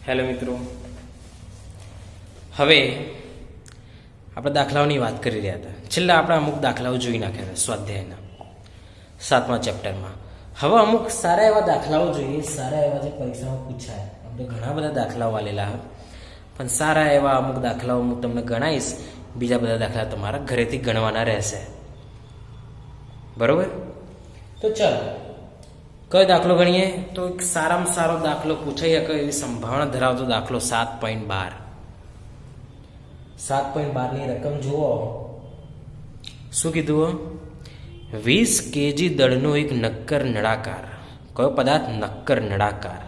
Hello મિત્રો, હવે આપણે દાખલાઓની વાત કરી રહ્યા હતા. છેલ્લા આપણે અમુક દાખલાઓ જોઈ નાખ્યા હતા સ્વાધ્યાયના 7મા ચેપ્ટરમાં. હવે અમુક સારા એવા દાખલાઓ જોઈએ, સારા એવા જે પરીક્ષામાં પૂછાય. આપણે ઘણા બધા દાખલાઓ આલેલા પણ સારા એવા અમુક દાખલાઓ હું તમને ગણાવીશ. બીજા બધા દાખલા તમારા ઘરેથી ગણવાના રહેશે. બરોબર? તો ચાલો કયો દાખલો ગણીએ? તો એક સારામાં સારો દાખલો પૂછાઈ શકે એવી સંભાવના ધરાવતો દાખલો 7.12. 7.12 ની રકમ જુઓ. શું કીધું? 20 kg દળનો એક નક્કર નળાકાર. કયો પદાર્થ? નક્કર નળાકાર.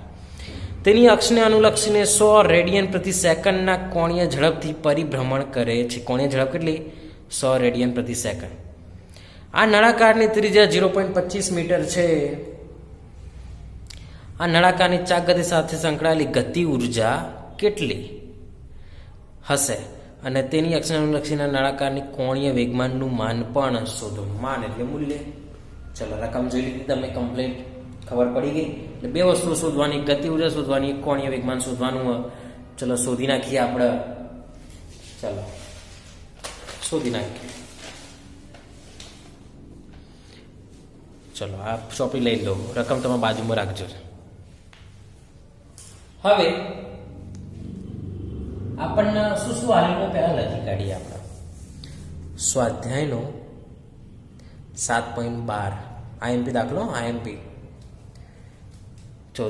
તેની અક્ષને અનુલક્ષીને 100 રેડિયન પ્રતિ સેકન્ડના કોણીય ઝડપથી પરિભ્રમણ કરે છે. કોણીય ઝડપ કેટલી? 100 રેડિયન પ્રતિ સેકન્ડ. આ નળાકારની ત્રિજ્યા 0.25 મીટર છે. આ નળાકારની ચાક ગતિ સાથે સંકળાયેલી ગતિ ઉર્જા કેટલી હશે? અને તેની અક્ષને અનુલક્ષીને નળાકારની કોણીય વેગમાનનું માન પણ શોધો. માન એટલે મૂલ્ય. ચલો રકમ જોઈ લીધી તમે કમ્પ્લીટ, ખબર પડી ગઈ. એટલે બે વસ્તુ શોધવાની, ગતિ ઉર્જા શોધવાની, કોણીય વેગમાન શોધવાનું. ચલો શોધી નાખીએ આપણે. ચલો શોધી નાખીએ. ચલો આ ચોપડી લઈ લો, રકમ તમે બાજુમાં રાખજો. હવે આપણને શું શું આલેલું પહેલા લખી કાઢીએ. આપણે સ્વાધ્યાયનો 7.12 આઈએમપી દાખલો. આઈએમપી જો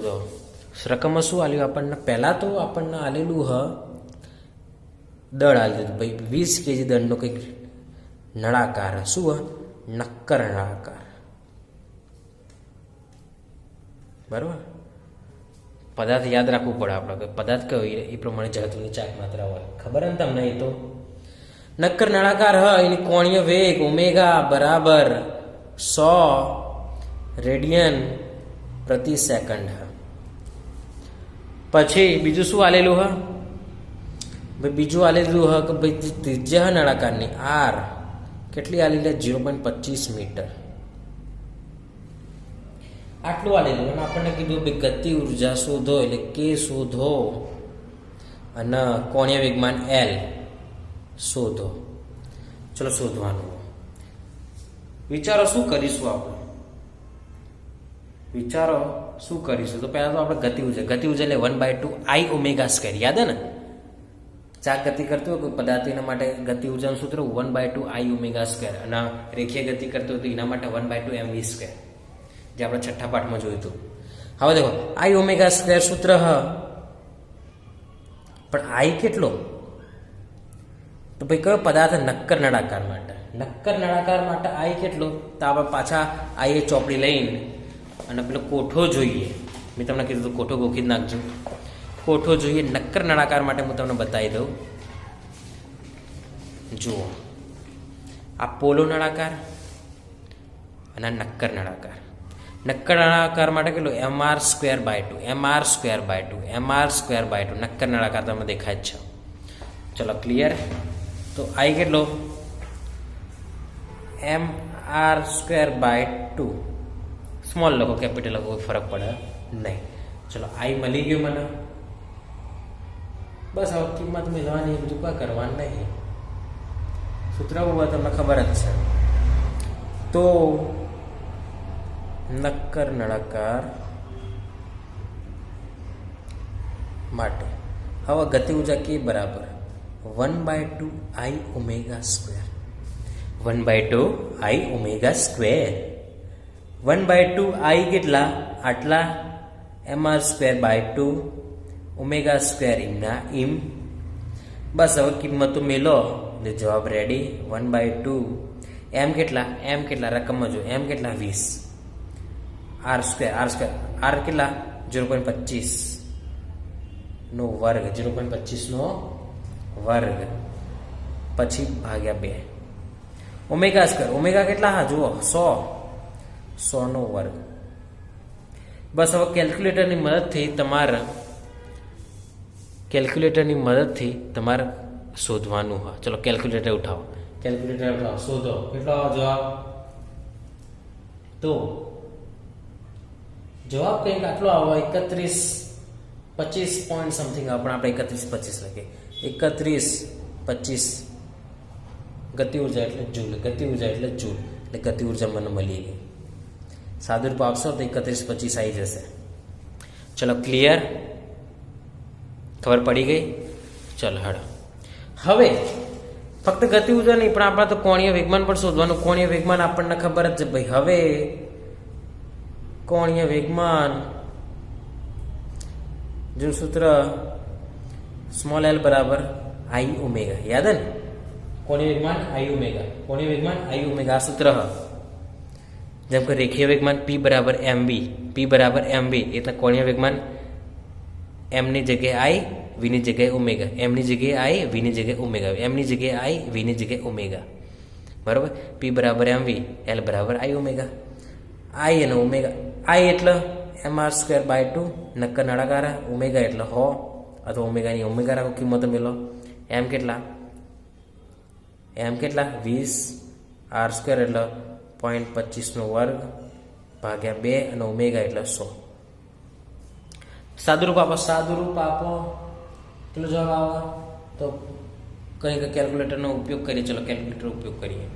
રકમમાં શું આલ્યું આપણને? પહેલા તો આપણને આલેલું દળ આલી દીધું ભાઈ. 20 kg દળનો કંઈક નળાકાર. શું? નક્કર નળાકાર. બરોબર? પદાર્થ યાદ રાખવું પડે આપણે. પદાર્થ કયો એ પ્રમાણે ઝડપની ચાક માત્રા હોય. ખબર ને તમને? એ તો નક્કર નળાકાર એની કોણીય વેગ ઓમેગા બરાબર 100 રેડિયન પ્રતિ સેકન્ડ. પછી બીજું શું આલેલું ભાઈ? બીજું આલેલું કે ભાઈ ત્રિજ્યા નળાકારની આર કેટલી આલેલી? 0.25 મીટર. આટલું આલેલું. અને આપણને કીધું ભાઈ ગતિ ઉર્જા શોધો, એટલે કે શોધો અને કોણીય વેગમાન એલ શોધો. ચલો શોધવાનું. વિચારો શું કરીશું આપણે? વિચારો શું કરીશું? તો પહેલા તો આપણે ગતિ ઉર્જા એટલે 1/2 I ઓમેગા સ્ક્વેર. યાદ હે ને? ચાક ગતિ કરતું હોય કોઈ પદાર્થ, એના માટે ગતિ ઉર્જાનું સૂત્ર 1/2 I ઓમેગા સ્ક્વેર. અને રેખીય ગતિ કરતું હોય તો એના માટે 1/2 mv સ્ક્વેર, જે આપણે છઠ્ઠા પાઠમાં જોયું હતું. હવે દેખો I ઓમેગા સ્ક્વેર સૂત્ર પણ I કેટલો? તો ભાઈ કયો પદાર્થ? નક્કર નળાકાર માટે. નક્કર નળાકાર માટે I કેટલો? તો આપણે પાછા I એ ચોપડી લઈને અને પેલો કોઠો જોઈએ. મેં તમને કીધું તો કોઠો ગોખી જ નાખજો. કોઠો જોઈએ નક્કર નળાકાર માટે. હું તમને બતાવી દઉં. જુઓ, આ પોલો નળાકાર અને આ નક્કર નળાકાર. નક્કર નળાકાર માટે કેટલું? mr²/2 mr²/2 નક્કર નળાકાર તમે દેખાય જ છે. ચલો ક્લિયર. તો I કેટલો? mr²/2. સ્મોલ લખો, કેપિટલ લખો, કોઈ ફરક પડે નહીં. ચલો I મળી ગયું મને. બસ હવે કિંમત મેળવવાની, બધું કોઈ કરવાનું નહીં. સૂત્ર તમને ખબર જ છે. તો નક્કર નળાકાર માટે હવે ગતિ ઉર્જા કે બરાબર 1/2 I omega square. 1/2 I omega square. 1/2 I કેટલા? આટલા mr²/2 ઓમેગા સ્ક્વેર ઇમના ઇમ. બસ હવે કિંમતો મેલો, જવાબ રેડી. 1/2 m કેટલા? m કેટલા? રકમમાં જો. m કેટલા? 20. r² r કેટલા? 0.25 નો વર્ગ. 0.25 નો વર્ગ પછી ભાગ્યા 2 ઓમેગા સ્ક્વેર. ઓમેગા કેટલા? જુઓ 100 નો વર્ગ. બસ હવે કેલ્ક્યુલેટરની મદદથી તમારે શોધવાનું હોય. ચલો કેલ્ક્યુલેટર ઉઠાવો. શોધો કેટલો જવાબ? તો જવાબ કંઈક આટલો આવો 31 25 પોઈન્ટ સમથિંગ આવે પણ આપણે 31-25 લખીએ. 31-25 ગતિ ઉર્જા એટલે જૂલ, ગતિ ઉર્જા એટલે જૂલ, એટલે ગતિ ઉર્જા મને મળી ગઈ. સાદુરૂપ આપશો તો 31-25 આવી જશે. ચલો ક્લિયર, ખબર પડી ગઈ. ચલો હડો, હવે ફક્ત ગતિ ઉર્જા નહીં પણ આપણે તો કોણીય વેગમાન પણ શોધવાનું. કોણીય વેગમાન આપણને ખબર જ છે ભાઈ. હવે કોણીય વેગમાન જો સૂત્ર સ્મોલ એલ બરાબર આઈ ઓમેગા, યાદ ને? કોણીય વેગમાન આઈ ઓમેગા, કોણીય વેગમાન આઈ ઓમેગા આ સૂત્ર હ. જેમ કે રેખીય વેગમાન પી બરાબર એમબી, પી બરાબર એમબી એટલે કોણીય વેગમાન એમની જગ્યાએ આઈ, વીની જગ્યાએ ઓમેગા, એમની જગ્યાએ આઈ, વીની જગ્યાએ ઓમેગા, એમની જગ્યાએ આઈ, વીની જગ્યાએ ઓમેગા. બરાબર? પી બરાબર એમવી, એલ બરાબર આઈ ઓમેગા. આઈ અને ઓમેગા, આઈ એટલે mr² બાય 2 નક્કર નળાકાર, ઓમેગા એટલે 100 અથવા ઓમેગાની ઓમેગા રાખો કિંમતો મેળવો. એમ કેટલા? એમ કેટલા? 20 r² એટલે 0.25 ભાગ્યા 2 અને ઓમેગા એટલે 100. સાદુરૂપ આપો, સાદુરૂપ આપો. કેટલો જવાબ આવે? તો કંઈક કેલ્ક્યુલેટરનો ઉપયોગ કરીએ. ચલો કેલ્ક્યુલેટર ઉપયોગ કરીએ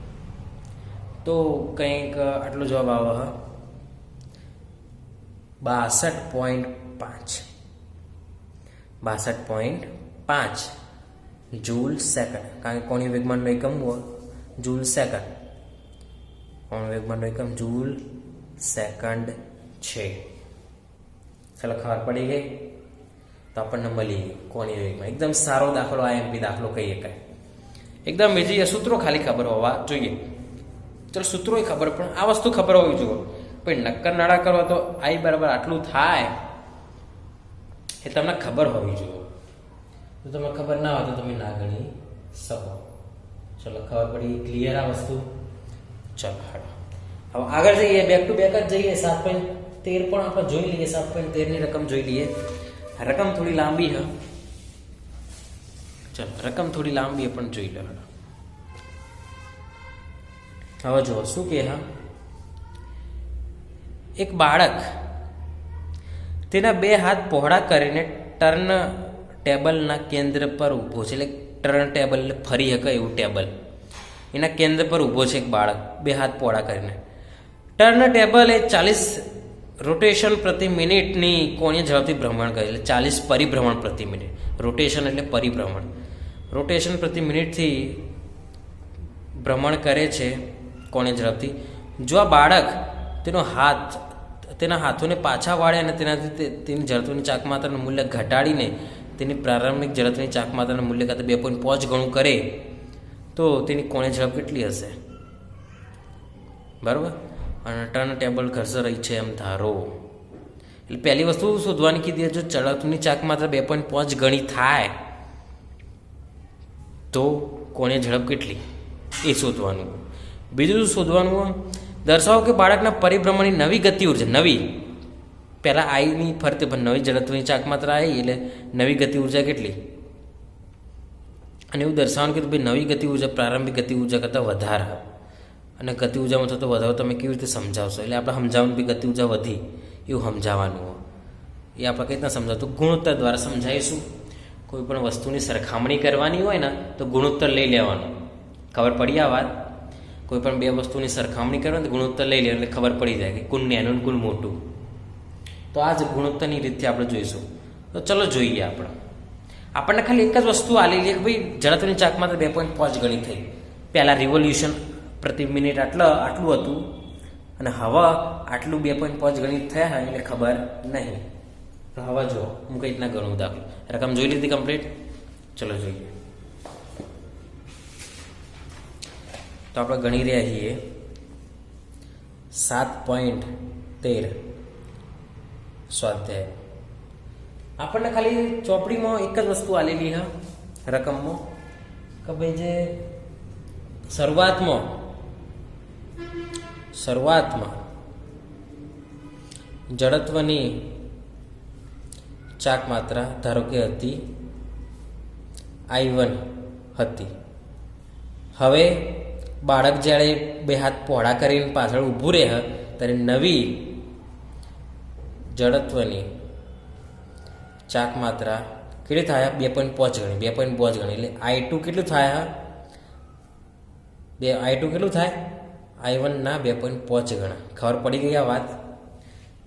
તો કંઈક આટલો જવાબ આવે 62.5, 62.5 જૂલ સેકન્ડ. કારણ કે કોણીય વેગમાનનો એકમ જૂલ સેકન્ડ, કોણીય વેગમાનનો એકમ જૂલ સેકન્ડ છે. ચાલો ખબર પડી ગઈ. તો આપણને મળી ગઈ કોણીય વેગમાન. એકદમ સારો દાખલો, આઈએમપી દાખલો કહીએ કાંઈ. એકદમ બીજી સૂત્રો ખાલી ખબર હોવા જોઈએ. ચલો સૂત્રો ખબર પણ આ વસ્તુ ખબર હોવી જોઈએ. પણ નક્કર નાળા કરો તો આઈ બરાબર આટલું થાય એ તમને ખબર હોવી જોઈએ. જો તમને ખબર ના હોય તો તમે ના ગણી શકો. ચલો ખબર પડી, ક્લિયર આ વસ્તુ. ચલો હાલો હવે આગળ જઈએ, બેક ટુ બેક જ જઈએ. 7.13 પણ આપણે જોઈ લઈએ. 7.13 ની રકમ જોઈ લઈએ. રકમ થોડી લાંબી હ. ચલો રકમ થોડી લાંબી પણ જોઈ લો. હવે જુઓ શું કે હા, એક બાળક તેના 2 હાથ પહોળા કરીને ટર્ન ટેબલના કેન્દ્ર પર ઊભો છે. એટલે ટર્ન ટેબલ એટલે ફરી શકે એવું ટેબલ, એના કેન્દ્ર પર ઊભો છે એક બાળક 2 હાથ પહોળા કરીને. ટર્ન ટેબલ એ 40 રોટેશન પ્રતિ મિનિટની કોણીય ઝડપથી ભ્રમણ કરે. એટલે 40 પરિભ્રમણ પ્રતિ મિનિટ. રોટેશન એટલે પરિભ્રમણ. રોટેશન પ્રતિ મિનિટથી ભ્રમણ કરે છે કોણીય ઝડપથી. જો આ બાળક તેના હાથોને પાછા વાળે અને તેનાથી તેની ઝડપની ચાકમાત્રાનું મૂલ્ય ઘટાડીને તેની પ્રારંભિક ઝડપની ચાકમાત્રાનું મૂલ્ય કરતાં 2.5 ગણું કરે તો તેની કોણીય ઝડપ કેટલી હશે? બરાબર? અને ટર્ન ટેબલ ઘર્ષણ રહી છે એમ ધારો. એટલે પહેલી વસ્તુ શોધવાની કીધી, જો ઝડપની ચાકમાત્રા 2.5 ગણી થાય તો કોણીય ઝડપ કેટલી એ શોધવાનું. બીજું શોધવાનું, દર્શાવો કે બાળકના પરિભ્રમણની નવી ગતિ ઉર્જા, નવી પહેલાં આઈની ફરતે પણ નવી ઝડપની ચાકમાત્રા આવી એટલે નવી ગતિ ઉર્જા કેટલી. અને એવું દર્શાવવાનું કે ભાઈ નવી ગતિ ઉર્જા પ્રારંભિક ગતિ ઉર્જા કરતાં વધારે. અને ગતિ ઉર્જામાં થતો વધારો તમે કેવી રીતે સમજાવશો? એટલે આપણે સમજાવવાનું કે ગતિ ઉર્જા વધી એવું સમજાવવાનું હોય. એ આપણે કઈ રીતના સમજાવતું? ગુણોત્તર દ્વારા સમજાવીશું. કોઈ પણ વસ્તુની સરખામણી કરવાની હોય ને તો ગુણોત્તર લઈ લેવાનું. ખબર પડી આ વાત? કોઈ પણ 2 વસ્તુની સરખામણી કરવાની તો ગુણોત્તર લઈ લેવાનું એટલે ખબર પડી જાય કે કોણ નાનું કોણ મોટું. તો આ જ ગુણોત્તરની રીતથી આપણે જોઈશું. તો ચલો જોઈએ. આપણને ખાલી એક જ વસ્તુ આલી લે કે ભાઈ ઝડપની ચાકમાત્રા 2.5 ગણી થઈ. પહેલાં રિવોલ્યુશન પ્રતિ મિનિટ આટલું હતું અને હવે આટલું 2.5 ગણી થયા એટલે ખબર નહીં. તો હવે જો હું કઈ રીતના ગણું દાખલો. રકમ જોઈ લીધી કમ્પ્લીટ. ચલો જોઈએ. તો આપણે ગણી રહ્યા છીએ 7.13 સ્વાધ્યાય. આપણને ખાલી ચોપડીમાં એક જ વસ્તુ આલેલી હા રકમમાં કે ભાઈ જે શરૂઆતમાં જડત્વની ચાક માત્રા ધારો કે હતી I1 હતી. હવે બાળક જ્યારે 2 હાથ પહોળા કરીને પાછળ ઊભું રહે ત્યારે નવી જડત્વની ચાક માત્રા કેટલી થાય? 2.5 ગણી. 2.5 ગણી એટલે I2 કેટલું થાય? I2 કેટલું થાય? I1 ના 2.5 ગણા. ખબર પડી ગઈ આ વાત?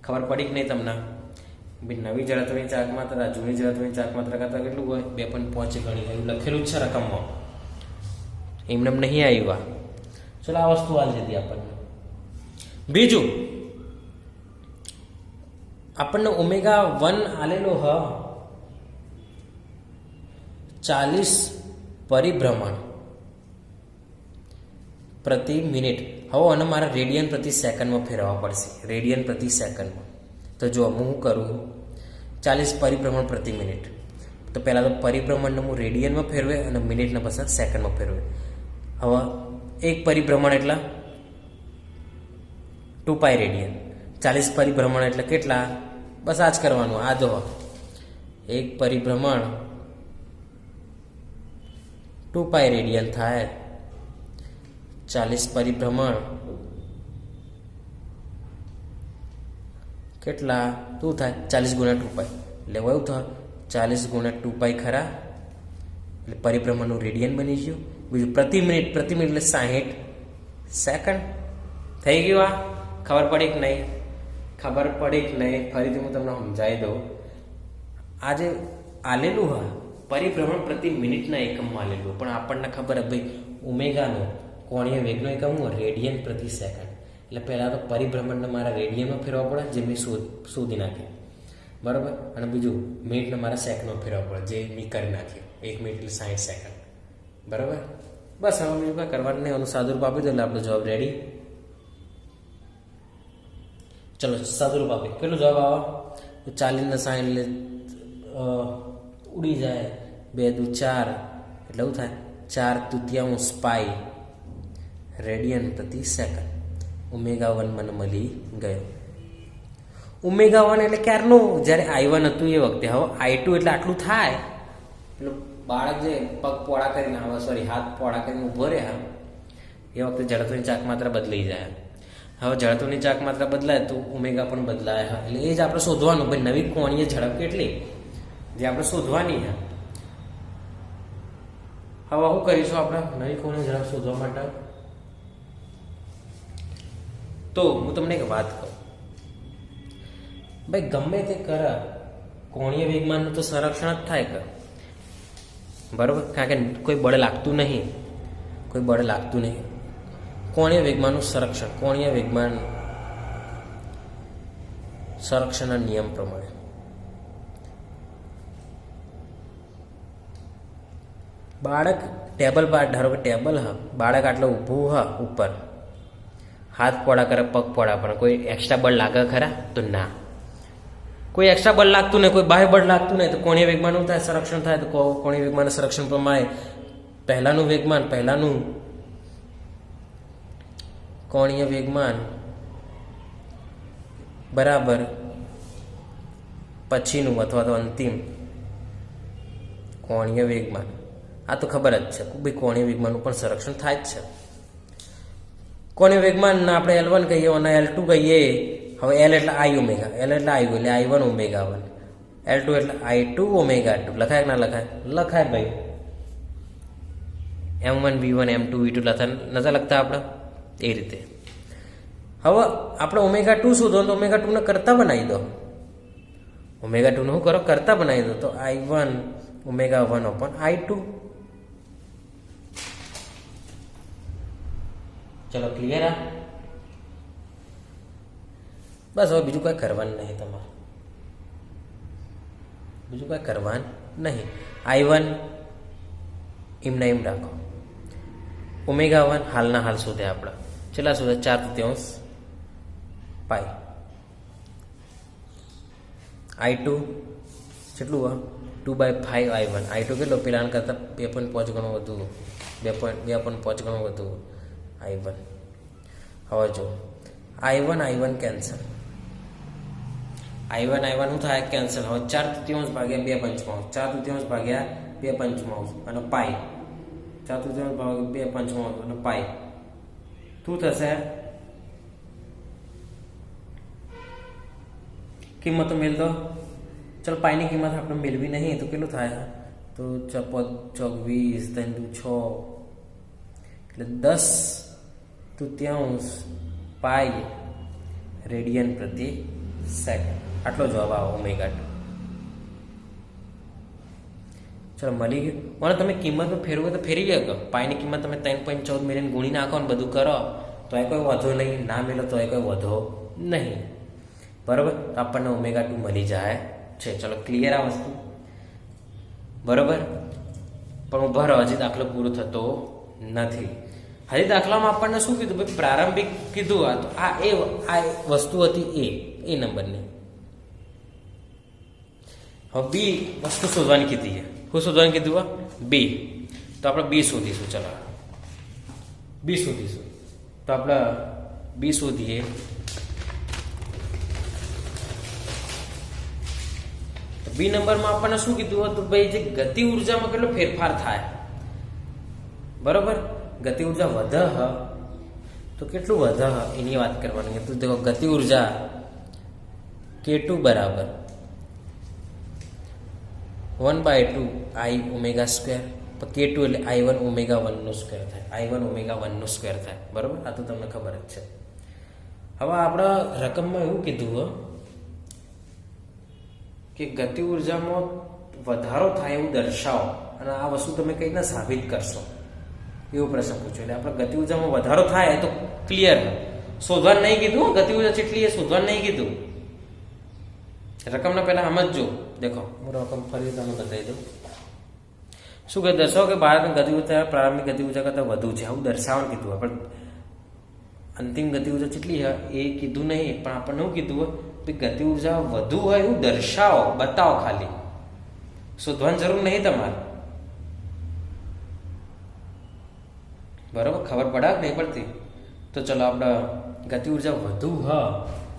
ખબર પડી કે નહીં તમને? નવી જડત્વની ચાક માત્રા જૂની જડત્વની ચાક માત્રા કરતાં કેટલું હોય? 2.5 ગણી. એવું લખેલું જ છે રકમમાં, એમને નહીં આવ્યું. ચલો આ વસ્તુ હાલ જતી આપણને. બીજું આપણને ω1 આલેલો 40 પરિભ્રમણ પ્રતિ મિનિટ. હવે અને મારે રેડિયન પ્રતિ સેકન્ડમાં ફેરવવા પડશે. રેડિયન પ્રતિ સેકન્ડમાં તો જો હું શું કરું? 40 પરિભ્રમણ પ્રતિ મિનિટ. તો પહેલાં તો પરિભ્રમણને હું રેડિયનમાં ફેરવે અને મિનિટને પછી સેકન્ડમાં ફેરવે. હવે એક પરિભ્રમણ એટલે 2π રેડિયન. 40 પરિભ્રમણ એટલે કેટલા? બસ આ જ કરવાનું. આ જો એક પરિભ્રમણ 2π રેડિયન થાય. 40 પરિભ્રમણ કેટલા? શું થાય? 40 ગુણ્યા 2π એટલે એવું થાય 40 ગુણ્યા 2π ખરા, એટલે પરિભ્રમણનું રેડિયન બની ગયું. બીજું પ્રતિ મિનિટ એટલે 60 સેકન્ડ થઈ ગયું. આ ખબર પડી કે નહીં? ખબર પડી કે નહીં? ફરીથી હું તમને સમજાવી દઉં. આ જે આલેલું હા પરિભ્રમણ પ્રતિ મિનિટના એકમમાં આલેલું, પણ આપણને ખબર ભાઈ ઓમેગાનો કોણીય વેગનો એકમ હું રેડિયન પ્રતિ સેકન્ડ. એટલે પહેલાં તો પરિભ્રમણને મારા રેડિયનમાં ફેરવવા પડે, જે મેં શોધી નાખ્યું, બરાબર. અને બીજું મિનિટને મારા સેકન્ડમાં ફેરવવા પડે, જે મેં કરી નાખ્યું. 1 મિનિટ એટલે 60 સેકન્ડ, બરાબર. બસ હવે બીજું કાંઈ કરવાનું નહીં. એનું સાદુરૂપ આપી દો એટલે આપણો જવાબ રેડી. ચલો સાદુરૂપ આપી. કેટલો જવાબ આવે? તો 40 ને 60 એટલે ઉડી જાય. 2 દુ 4 એટલે એવું થાય 4/3 પાઈ રેડિયન પ્રતિ સેકન્ડ. ω1 મને મળી ગયો. ω1 એટલે ક્યારનું? જ્યારે I1 હતું એ વખતે. હવે I2 એટલે આટલું થાય. પેલું બાળક જે પગ પોળા કરીને હાથ પોળા કરીને ઊભો રહ્યા એ વખતે જડત્વની ચાક માત્રા બદલાઈ જાય. હવે જડત્વની ચાક માત્રા બદલાય તો ω પણ બદલાય. એટલે એ જ આપણે શોધવાનું ભાઈ નવી કોણીય ઝડપ કેટલી, જે આપણે શોધવાની છે. હવે શું કરીશું આપણે નવી કોણીય ઝડપ શોધવા માટે? તો હું તમને એક વાત કહું ભાઈ, ગમે તે કરે કોણીય વેગમાનનું તો સંરક્ષણ જ થાય કે, બરાબર. કારણ કે કોઈ બળ લાગતું નહીં, કોણીય વેગમાનનું સંરક્ષણ. કોણીય વેગમાન સંરક્ષણના નિયમ પ્રમાણે બાળક ટેબલ પર, ધારો કે ટેબલ બાળક આટલો ઊભું ઉપર, હાથ પોળા કરે, પગ પોળા, પણ કોઈ એક્સ્ટ્રા બળ લાગે ખરા? તો ના, કોઈ એક્સ્ટ્રા બળ લાગતું નહીં, કોઈ બાહ્ય બળ લાગતું નહીં. તો કોણીય વેગમાનનું થાય સંરક્ષણ થાય. તો કોણીય વેગમાનના સંરક્ષણ પ્રમાણે પહેલાનું કોણીય વેગમાન બરાબર પછીનું અથવા તો અંતિમ કોણીય વેગમાન. આ તો ખબર જ છે ભાઈ કોણીય વેગમાનનું પણ સંરક્ષણ થાય જ છે. કોણીય વેગમાનને આપણે L1 કહીએ અને L2 કહીએ. હવે L એટલે I ω, L એટલે I એટલે I1 ω1, L2 એટલે I2 ω2. લખાય કે ના લખાય? લખાય ભાઈ. M1 V1 M2 V2 નતા લખતા આપણે એ રીતે. હવે આપણે ω2 શોધો તો ω2 ને કરતા બનાવી દો. ω2 ને શું કરો? કરતા બનાવી દો. તો I1 ω1 I2. ચલો ક્લિયર? આ બસ. હવે બીજું કાંઈ કરવાનું નહીં તમારે, I1 એમના એમ રાખો. ω1 હાલના હાલ શોધે આપણે. કેટલા શોધે? 4/3 પાઈ. I2 કેટલું? 2/5 I1. I2 કેટલો? પેલા કરતાં 2.5 ગણો વધુ, 2.5 ગણો વધુ I1. હવે જો I1 કેન્સલ. I1 શું થાય? કેન્સલ. હવે 4/3 ભાગ્યા 2/5, 4/3 ભાગ્યા 2/5 અને પાઈ, 4/3 ભાગ્યા 2/5 અને પાઈ. શું થશે? કિંમતો મેળ દો. ચલો પાઈની કિંમત આપણે મેળવી નહીં તો કેટલું થાય? તો 24 3 દુ 6 એટલે 10 પાઈ રેડિયન પ્રતિ સેકન્ડ. આટલો જવાબ આવે ઓમેગા ટુ. ચલો મળી ગયું. મને તમે કિંમતમાં ફેરવો તો ફેરવી શકો. પાઈની કિંમત તમે 3.14 મિલિયન ગુણી નાખો ને બધું કરો તો એ કોઈ વધો નહીં, ના મેળો તો એ કોઈ વધો નહીં. બરાબર, તો આપણને ઓમેગા ટુ મળી જાય છે. ચલો ક્લિયર આ વસ્તુ? બરાબર, પણ ઉભા રહો, હજી દાખલો પૂરો થતો નથી. હજી દાખલામાં આપણને શું કીધું? ભાઈ પ્રારંભિક કીધું. આ તો આ વસ્તુ હતી એ નંબરની. હવે બી વસ્તુ શોધવાની કીધી છે. શું શોધવાની કીધું? બી. તો આપણે બી શોધીશું. ચલો બી શોધીશું. તો આપણે બી શોધીએ. બી નંબરમાં આપણને શું કીધું હતું? ભાઈ જે ગતિ ઉર્જામાં કેટલો ફેરફાર થાય. બરોબર, ગતિ ઉર્જા વધે તો કેટલું વધે એની વાત કરવાની. તો દેખો ગતિ ઉર્જા K2 બરાબર 1/2 I ઓમેગા સ્ક્વેર. K2 એટલે I1 ઓમેગા 1 નો સ્ક્વેર થાય. I1 ઓમેગા 1 નો સ્ક્વેર થાય. બરોબર, આ તો તમને ખબર જ છે. હવે આપણે રકમમાં એવું કીધું કે ગતિ ઉર્જામાં વધારો થાય એવું દર્શાવો, અને આ વસ્તુ તમે કઈ રીતના સાબિત કરશો એવો પ્રશ્ન પૂછ્યો. એટલે આપણે ગતિ ઉર્જામાં વધારો થાય તો ક્લિયર શોધવાનું નહીં કીધું. ગતિ ઉર્જા કેટલી એ શોધવાનું નહીં કીધું. રકમના પહેલા સમજજો. દેખો હું રકમ ફરી તમને બતાવી દઉં. શું કહે? દર્શાવો કે ભારતની ગતિ ઉર્જા પ્રારંભિક ગતિ ઉર્જા કરતાં વધુ છે, આવું દર્શાવવાનું કીધું. આપણે અંતિમ ગતિ ઉર્જા કેટલી છે એ કીધું નહીં, પણ આપણને શું કીધું? ગતિ ઉર્જા વધુ હોય એવું દર્શાવો, બતાવો. ખાલી શોધવાની જરૂર નહીં તમારે. બરોબર, ખબર પડે નહીં પડતી? તો ચલો આપણે ગતિ ઉર્જા વધુ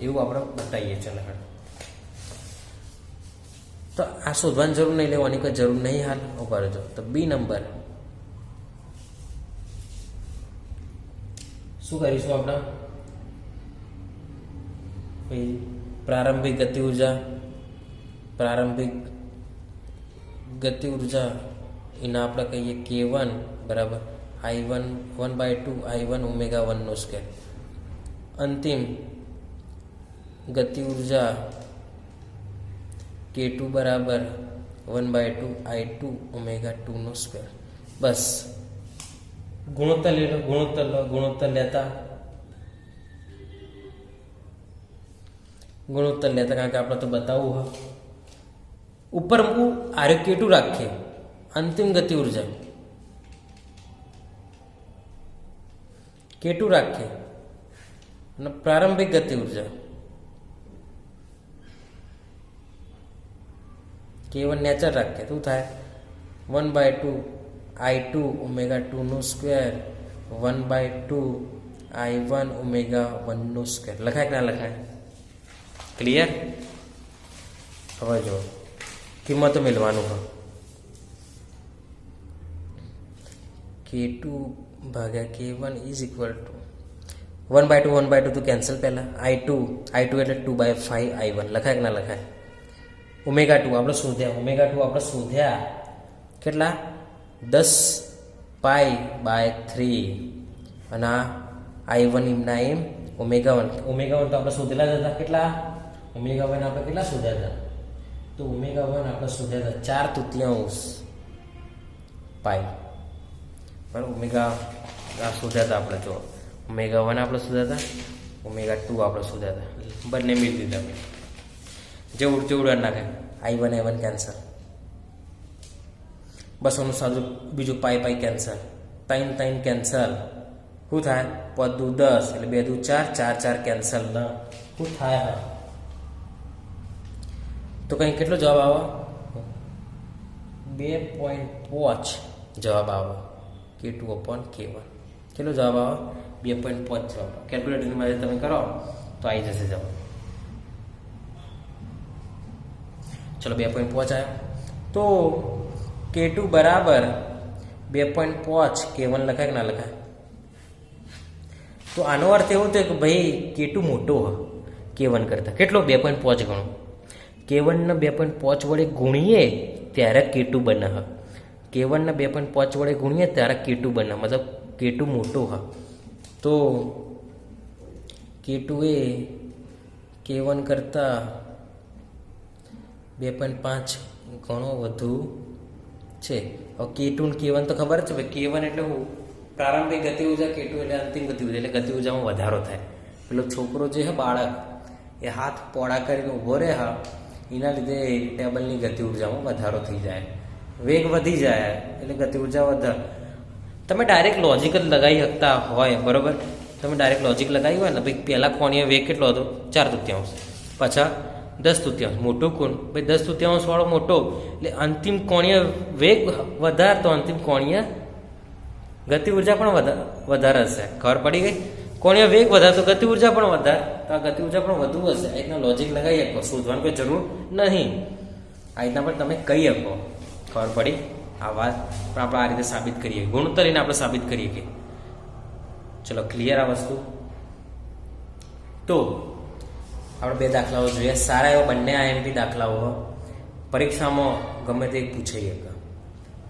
એવું આપણે બતાવીએ. ચલો તો આ શોધવાની જરૂર નહીં, લેવાની કોઈ જરૂર નહીં. હાલ ઉભા રહેજો. તો બી નંબર શું કરીશું આપણે? પ્રારંભિક ગતિ ઉર્જા એના આપણે કહીએ K1 બરાબર I1 1/2 I1 ઓમેગા 1 નો સ્ક્વેર. અંતિમ ગતિ ઉર્જા K2 બરાબર 1/2 I2 ઓમેગા 2 નો સ્ક્વેર. બસ ગુણોત્તર લેલો. ગુણોત્તર લેતા કારણ કે આપણે તો બતાવવું ઉપર હું K2 રાખીએ. અંતિમ ગતિ ઉર્જા K2 રાખીએ અને પ્રારંભિક ગતિ ઉર્જા K1 નેચર રાખીએ. શું થાય? 1/2 I2 ઓમેગા 2 નો સ્ક્વેર 1/2 I1 ઓમેગા 1 નો સ્ક્વેર. લખાય કે ના લખાય? ક્લિયર? હવે જો કિંમતો મેળવાનું K2 ભાગ્યા K1 ઇઝ ઇક્વલ ટુ 1/2 તો કેન્સલ. પહેલાં I2 એટલે 2/5 I1. લખાય કે ના લખાય? ઓમેગા 2 આપણે શોધ્યા. કેટલા? 10π/3. અને આ I1 એમના એમ ઓમેગા 1 તો આપણે શોધેલા જ હતા. કેટલા? ઓમેગા 1 આપણે કેટલા શોધ્યા હતા? તો ઓમેગા 1 આપણે શોધ્યા હતા 4/3 પાઈ. બરાબર, ઓમેગા શોધ્યા હતા આપણે. જો ઓમેગા 1 આપણે શોધ્યા હતા, ઓમેગા 2 આપણે શોધ્યા હતા. બંને મેળવી દીધા. જેવડું નાખે I1 કેન્સલ. બસ એનું સાદું બીજું પાઈ કેન્સલ. 3 કેન્સલ. શું થાય? 5 × 10 એટલે 2 × 4 કેન્સલ. શું થાય? તો કંઈ કેટલો જવાબ આવે? 2.5 જવાબ આવે. K2/K1 કેટલો જવાબ આવે? 2.5 જવાબ. કેલ્ક્યુલેટરમાં તમે કરો તો આવી જશે જવાબ. ચલો 2.5 આવ્યા. તો K2 બરાબર 2.5 K1 લખાય કે ના લખાય? તો આનો અર્થ એવો થયો કે ભાઈ K2 મોટો K1 કરતા. કેટલો? 2.5 ગણો. K1 ને 2.5 વડે ગુણીએ ત્યારે K2 બને હ K1 ને 2.5 વડે ગુણીએ ત્યારે K2 બને મતલબ K2 મોટો હ તો K2 એ K1 કરતા 2.5 ઘણો વધુ છે. હવે K2 ને K1 તો ખબર જ છે ભાઈ. K1 એટલે હું પ્રારંભિક ગતિ ઉર્જા, K2 એટલે અંતિમ ગતિ ઉર્જા, એટલે ગતિ ઉર્જામાં વધારો થાય. પેલો છોકરો જે છે બાળક એ હાથ પોળા કરીને ઊભો રહે હા એના લીધે ટેબલની ગતિ ઉર્જામાં વધારો થઈ જાય, વેગ વધી જાય એટલે ગતિ ઉર્જા વધારે. તમે ડાયરેક્ટ લોજિક જ લગાવી શકતા હોય બરાબર. તમે ડાયરેક્ટ લોજિક લગાવી હોય ને ભાઈ પહેલાં કોણીય વેગ કેટલો હતો 4/3, પાછા 10/3 મોટું કોણ ભાઈ 10/3 વાળો મોટો એટલે અંતિમ કોણીય વેગ વધારે તો અંતિમ કોણીય ગતિ ઉર્જા પણ વધારે હશે. ખબર પડી ગઈ? કોણીય વેગ વધારે તો ગતિ ઉર્જા પણ વધારે, તો આ ગતિ ઉર્જા પણ વધુ હશે. આ રીતના લોજિક લગાવી શકો, શોધવાની કોઈ જરૂર નહીં. આ રીતના પણ તમે કહી શકો. ખબર પડી? આ વાત પણ આપણે આ રીતે સાબિત કરીએ, ગુણોત્તર લઈને આપણે સાબિત કરીએ કે ચલો ક્લિયર આ વસ્તુ. તો આપણે 2 દાખલાઓ જોઈએ, સારા એવા બંને IMP દાખલાઓ પરીક્ષામાં ગમે તે પૂછાઈ શકે.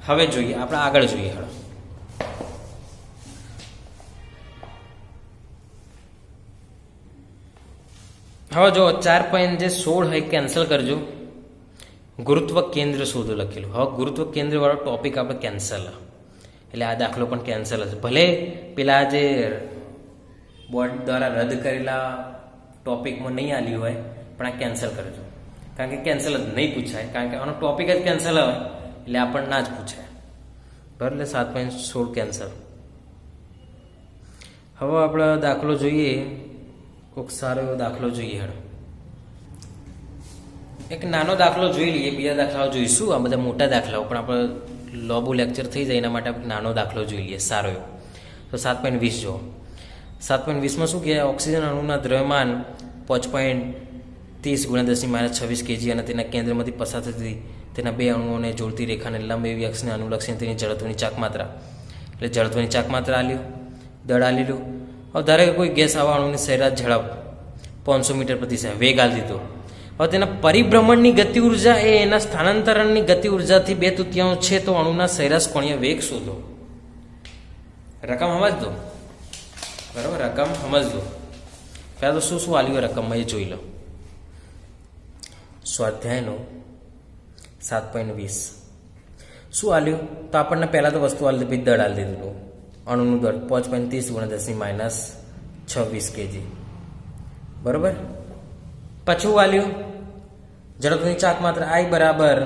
હવે જોઈએ આપણે આગળ જોઈએ. હવે જો 4.16 હોય કેન્સલ કરજો. ગુરુત્વ કેન્દ્ર શોધો લખેલું. હવે ગુરુત્વ કેન્દ્ર વાળો ટોપિક આપણે કેન્સલ, એટલે આ દાખલો પણ કેન્સલ હશે. ભલે પેલા જે બોર્ડ દ્વારા રદ કરેલા ટોપિકમાં નહીં આલ્યું હોય પણ આ કેન્સલ કરજો, કારણ કે કેન્સલ જ નહીં પૂછાય, કારણ કે આનો ટોપિક જ કેન્સલ હોય એટલે આપણને ના જ પૂછાય બરાબર. એટલે 7.16 કેન્સલ. હવે આપણે દાખલો જોઈએ, કોઈક સારો એવો દાખલો જોઈએ. એક નાનો દાખલો જોઈ લઈએ, બીજા દાખલાઓ જોઈશું. આ બધા મોટા દાખલાઓ પણ આપણે લોબુ લેક્ચર થઈ જાય એના માટે આપણે નાનો દાખલો જોઈ લઈએ સારો એવો. તો 7.20 જુઓ. 7.20માં શું કહે? ઓક્સિજન અણુના દ્રવ્યમાન 5.30 × 10⁻26 kg અને તેના કેન્દ્રમાંથી પસાર થતી તેના 2 અણુઓને જોડતી રેખાને લંબ એવી અક્ષને અનુલક્ષીને તેની જડત્વની ચાક માત્રા, એટલે જડત્વની ચાક માત્રા આલ્યું, દળ આલેલું. હવે ધારો કે કોઈ ગેસ આવા અણુની સરેરાશ ઝડપ 500 મીટર પ્રતિ સેકન્ડ વેગ આલી દીધો. હવે તેના પરિભ્રમણની ગતિ ઉર્જા એ એના સ્થાનાંતરણની ગતિ ઉર્જાથી 2/3 છે, તો અણુના સરેરાશ કોણીય વેગ શોધો. રકમ સમજજો બરાબર, રકમ સમજજો. પહેલાં તો શું શું આલ્યું રકમમાં એ જોઈ લો. સ્વાધ્યાયનો 7.20 શું આલ્યું? તો આપણને પહેલાં તો વસ્તુ આલી દીધી, દળ આલી દીધું. અણુનું દળ 5.30 × 10⁻26 kg બરાબર. પાછું વાલ્યું ઝડપની ચાક માત્ર I બરાબર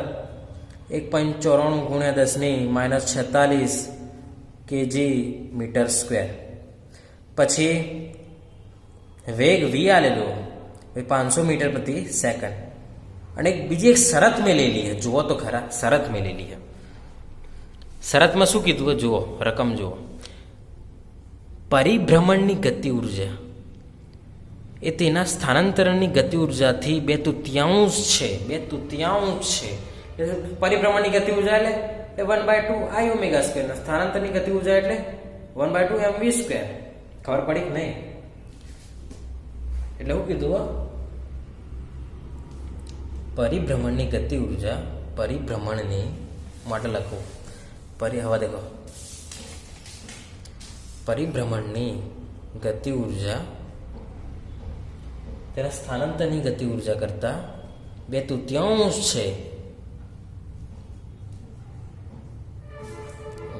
1.94 × 10⁻46 kg મીટર સ્ક્વેર. પછી વેગ v આલેલો 500 મીટર પ્રતિ સેકન્ડ. અને બીજી એક શરત મેલેલી છે, જુઓ તો ખરા, શરત મેલેલી છે. શરતમાં શું કીધું જુઓ, રકમ જુઓ. પરિભ્રમણની ગતિ ઉર્જા એ તેના સ્થાનાંતરણની ગતિ ઉર્જાથી 2/3 છે. 2/3 છે. પરિભ્રમણની ગતિ ઉર્જા એટલે 1/2 I ઓમેગા સ્ક્વેર, સ્થાનાંતરની ગતિ ઉર્જા એટલે 1/2 mv સ્ક્વેર. ખબર પડી કે નહીં? એટલે શું કીધું? પરિભ્રમણની ગતિ ઉર્જા, પરિભ્રમણની માટે લખવું હવા દેખો, પરિભ્રમણની ગતિ ઉર્જા તેના સ્થાનાંતરની ગતિ ઉર્જા કરતા 2/3 છે.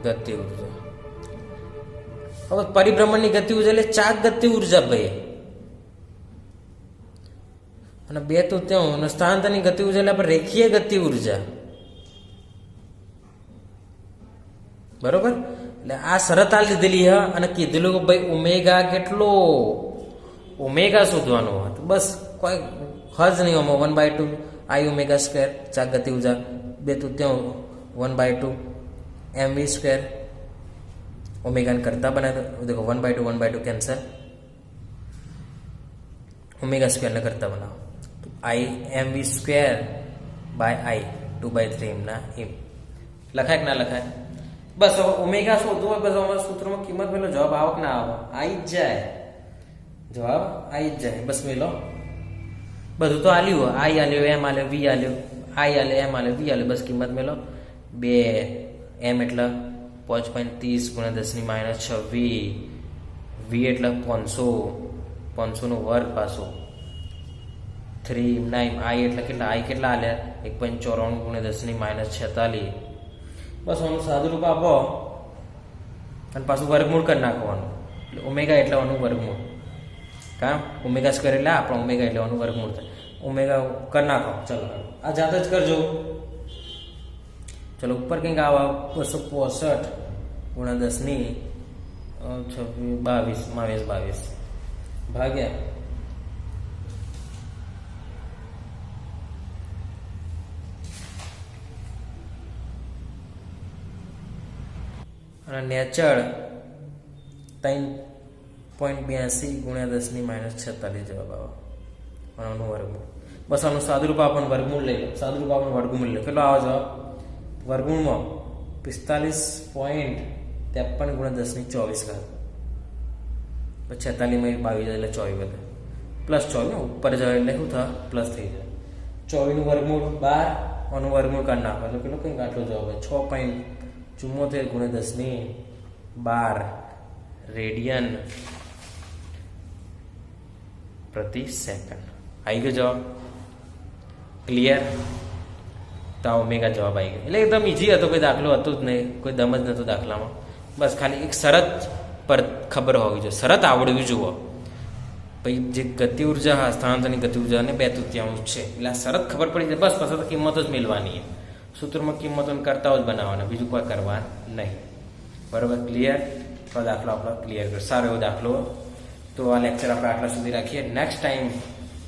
ગતિ ઉર્જા હવે પરિભ્રમણની ગતિ ઉર્જા એટલે ચાક ગતિ ઉર્જા ભાઈ, અને 2/3 અને સ્થાનાંતરની ગતિ ઉર્જા એટલે આપણે રેખીય ગતિ ઉર્જા બરોબર. એટલે આ શરત આ લીધેલી હ અને કીધેલું કે ભાઈ ઓમેગા કેટલો, ઓમેગા શોધવાનો હતો. બસ કોઈ હજ નહીં. આમાં 1/2 I ઓમેગા સ્ક્વેર ચાક ગતિ ઉર્જા 2/3 1/2 mv સ્ક્વેર. ઓમેગાને કરતા બનાવે દેખો 1/2 કેન્સલ, ઓમેગા સ્ક્વેરને કરતા બનાવો તો I mv square by I 2/3 એમના એમ લખાય કે ના લખાય? બસ હવે ઓમેગા શોધવું હોય, બસ અમારા સૂત્રમાં કિંમત મેલો જવાબ આવક ના આવે, આવી જ જાય, જવાબ આવી જ જાય. બસ મેલો બધું તો આલ્યું આઈ આલ્યો એમ આલ્યો વી આલ્યો આઈ આલ્યો એમ આલ્યો વી આલ્યો બસ કિંમત મેલો 2 એમ એટલે 5.30 ગુણ્યા 10 - 26 વી એટલે 500 નો વર્ગ પાછો 3 9 આઈ એટલે કેટલા આઈ કેટલા આલ્યા 1.94 ગુણ્યા 10 - 46 બસ આનું સાદું રૂપ આપો અને પાછું વર્ગમૂળ કરી નાખવાનું એટલે ઓમેગા એટલે આનું વર્ગમૂળ કામ ઓમેગા સ્ક્વેર એટલે આપણો ઓમેગા એટલે આનું વર્ગમૂળ થાય ઓમેગા કરી નાખો ચલો આ જાતે જ કરજો ચલો ઉપર કંઈક આવા 265 ગુણ્યા 10 - 22 ભાગ્યા અને નેચર 3.82 ગુણ્યા 10 - 46 જવાબ આવે આનું વર્ગમૂળ બસ આનું સાદુરૂપ આપણને વર્ગમૂળ લઈ લો સાદુરૂપ આપણને વર્ગમૂળ લે કેટલો આવે જવાબ વર્ગમૂળમાં 45.53 ગુણ્યા 10 - 24 પછી 46 માં 22 એટલે 24 વધે પ્લસ 24 ઉપર જાય એટલે શું થાય પ્લસ થઈ જાય 24 નું વર્ગમૂળ 12 આનું વર્ગમૂળ કરી નાખો એટલે કેટલો કંઈક આટલો જવાબ હોય 6.74 ગુણ્યા 10 - 12 રેડિયન પ્રતિ સેકન્ડ આવી ગયો જવાબ ક્લિયર તો ઓમેગા જવાબ આવી ગયો એટલે એકદમ ઈઝી હતો કોઈ દાખલો હતો જ નહીં કોઈ દમ જ નહોતો દાખલામાં બસ ખાલી એક શરત પર ખબર હોવી જોઈએ શરત આવડવી જુઓ પછી જે ગતિ ઉર્જા સ્થાનાંતરની ગતિ ઉર્જા અને 2/3 છે એટલે આ શરત ખબર પડી જાય બસ પછી તો કિંમતો જ મેળવાની સૂત્રમાં કિંમતોને કરતા જ બનાવવાના બીજું કોઈ કરવા નહીં બરાબર ક્લિયર તો દાખલો આપણો ક્લિયર કર સારો એવો દાખલો તો આ લેક્ચર આપણે આટલા સુધી રાખીએ નેક્સ્ટ ટાઈમ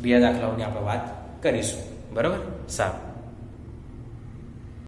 બીજા દાખલાઓની આપણે વાત કરીશું બરાબર સારું